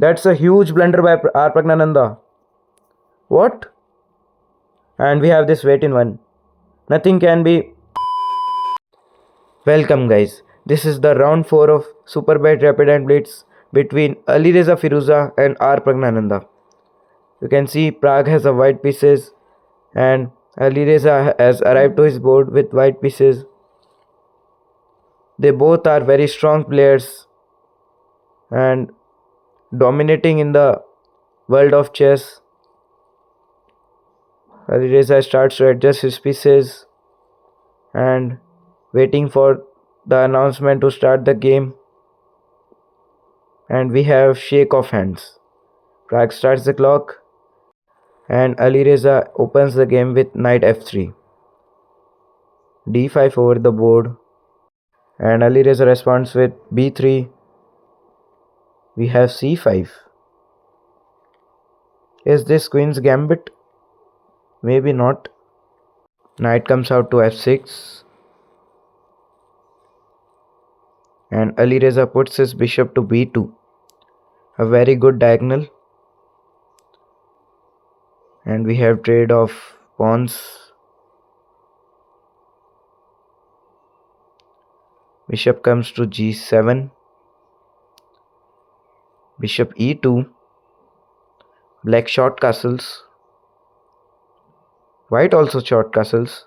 That's a huge blunder by R. Pragnananda. What? And we have this weight in one. Nothing can be. Welcome, guys. This is the round 4 of Super Bad Rapid and Blitz between Alireza Firuza and R. Pragnananda. You can see Prague has a white pieces and Alireza has arrived to his board with white pieces. They both are very strong players and dominating in the world of chess. Alireza starts to adjust his pieces and waiting for the announcement to start the game. And we have shake of hands. Prague starts the clock and Alireza opens the game with knight f3. d5 over the board and Alireza responds with b3. We have c5. Is this queen's gambit? Maybe not. Knight comes out to f6 and Alireza puts his bishop to b2. A very good diagonal. And we have trade of pawns. Bishop comes to g7. Bishop e2. Black short castles. White also short castles.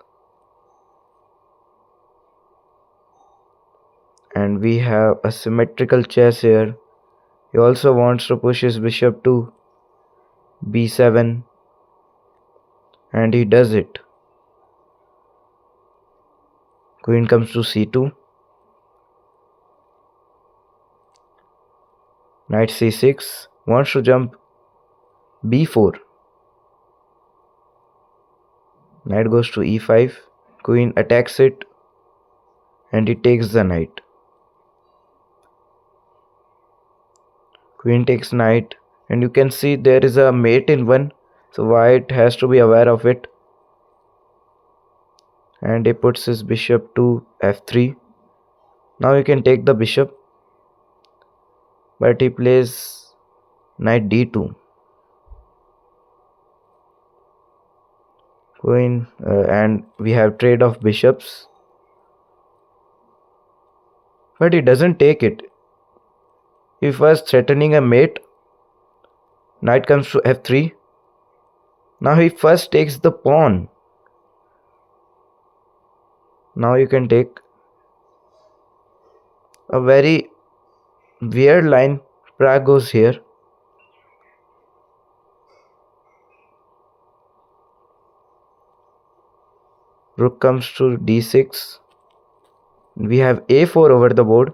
And we have a symmetrical chess here. He also wants to push his bishop to b7. And he does it. Queen comes to c2. Knight c6. Wants to jump b4. Knight goes to e5. Queen attacks it. And he takes the knight. Queen takes knight. And you can see there is a mate in one. So white has to be aware of it. And he puts his bishop to f3. Now he can take the bishop. But he plays knight d2. Queen and we have trade of bishops. But he doesn't take it. He was threatening a mate. Knight comes to f3. Now he first takes the pawn. Now you can take a very weird line. Prague goes here. Rook comes to d6. We have a4 over the board.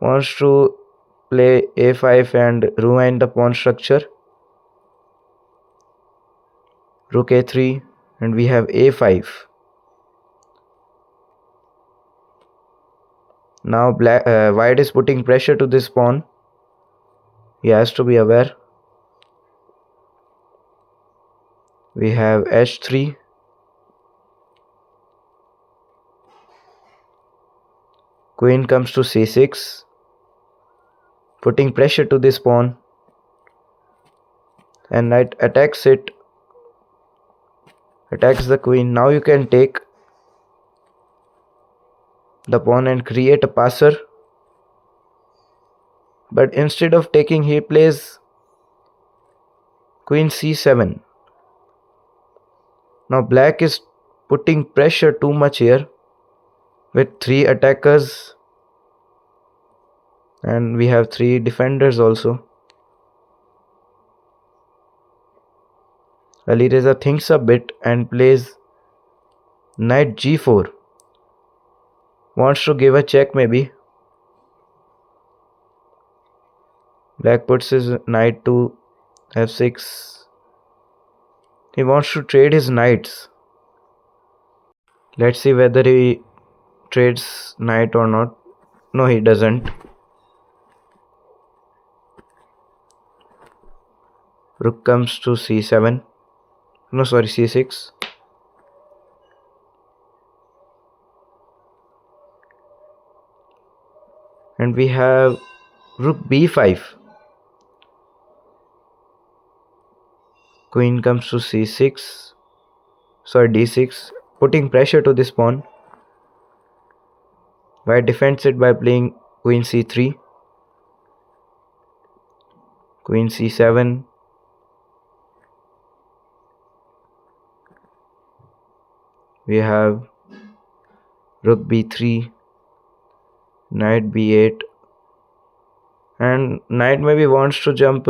Wants to play a5 and ruin the pawn structure. Rook a3 and we have a5. Now white is putting pressure to this pawn. He has to be aware. We have h3. Queen comes to c6. Putting pressure to this pawn. And knight attacks it. Attacks the queen. Now you can take the pawn and create a passer. But instead of taking, he plays queen c7. Now black is putting pressure too much here with 3 attackers. And we have 3 defenders also. Alireza thinks a bit and plays knight g4. Wants to give a check maybe. Black puts his knight to f6. He wants to trade his knights. Let's see whether he trades knight or not. No, he doesn't. Rook comes to c7. No, sorry, c6. And we have rook b5. Queen comes to c6. Sorry, d6, putting pressure to this pawn. White defends it by playing queen c3. Queen c7. We have rook b3, knight b8, and knight maybe wants to jump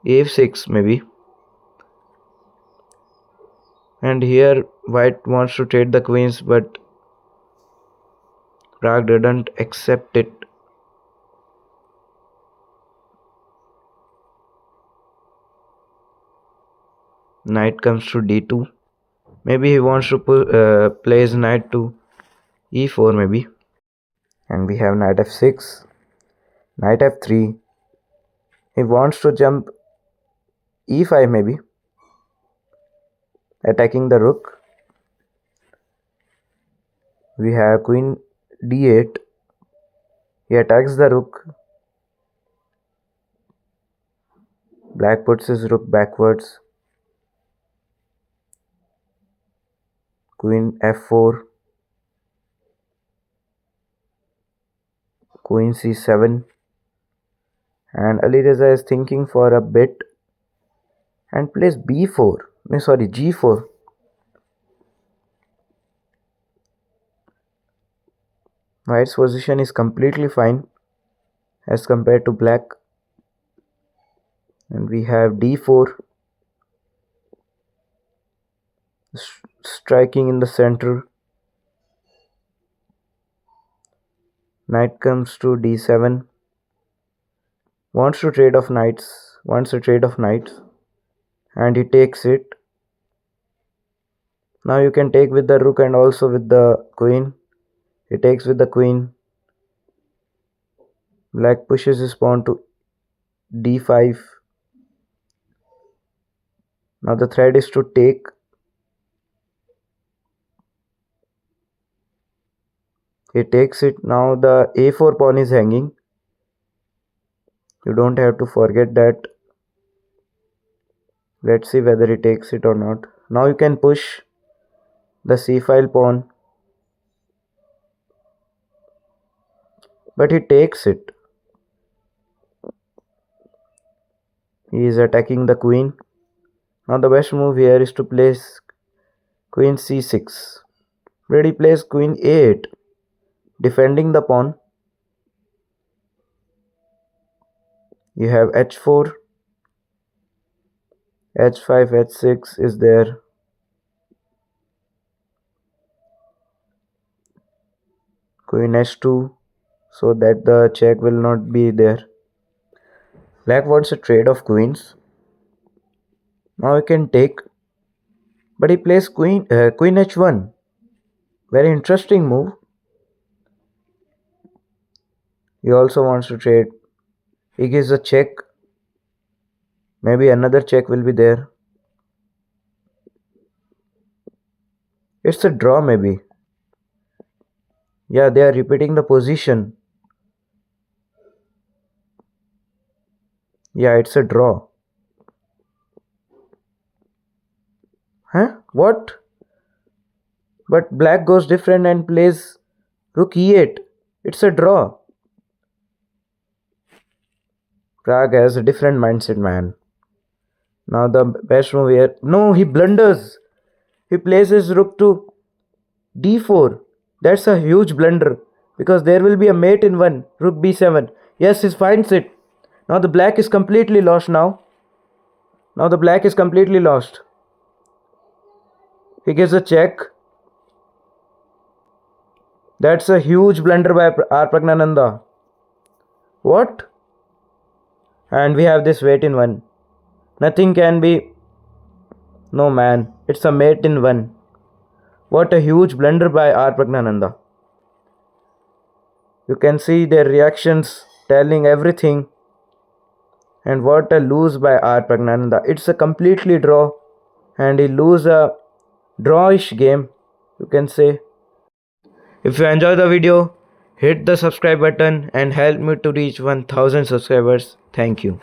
a6 maybe. And here white wants to trade the queens, but Prague didn't accept it. Knight comes to d2. Maybe he wants to play his knight to e4 maybe. And we have knight f6, knight f3. He wants to jump e5 maybe, attacking the rook. We have queen d8. He attacks the rook. Black puts his rook backwards. Queen f4. Queen c7. And Alireza is thinking for a bit and plays b4. No, sorry, g4. White's position is completely fine as compared to black. And we have d4, striking in the center. Knight comes to d7. Wants a trade of knights, and he takes it. Now you can take with the rook and also with the queen. He takes with the queen. Black pushes his pawn to d5. Now the threat is to take. He takes it. Now the a4 pawn is hanging. You don't have to forget that. Let's see whether he takes it or not. Now you can push the c5 pawn. But he takes it. He is attacking the queen. Now the best move here is to place queen c6. But he plays queen a8, defending the pawn. You have h4, h5, h6 is there. Queen h2, so that the check will not be there. Black wants a trade of queens. Now he can take, but he plays queen h1. Very interesting move. He also wants to trade. He gives a check. Maybe another check will be there. It's a draw maybe. Yeah, they are repeating the position. Yeah, it's a draw. Huh? What? But black goes different and plays rook e8. It's a draw. Prague has a different mindset, man. Now the best move here. No, he blunders. He plays his rook to d4. That's a huge blunder because there will be a mate in one. Rook b7. Yes, he finds it. Now the black is completely lost now. Now the black is completely lost. He gives a check. That's a huge blunder by R. Pragnananda. What? And we have this mate in one. Nothing can be. No, man. It's a mate in one. What a huge blunder by R. Pragnananda. You can see their reactions telling everything. And what a lose by R. Pragnananda. It's a completely draw. And he lose a drawish game, you can say. If you enjoy the video, hit the subscribe button and help me to reach 1000 subscribers. Thank you.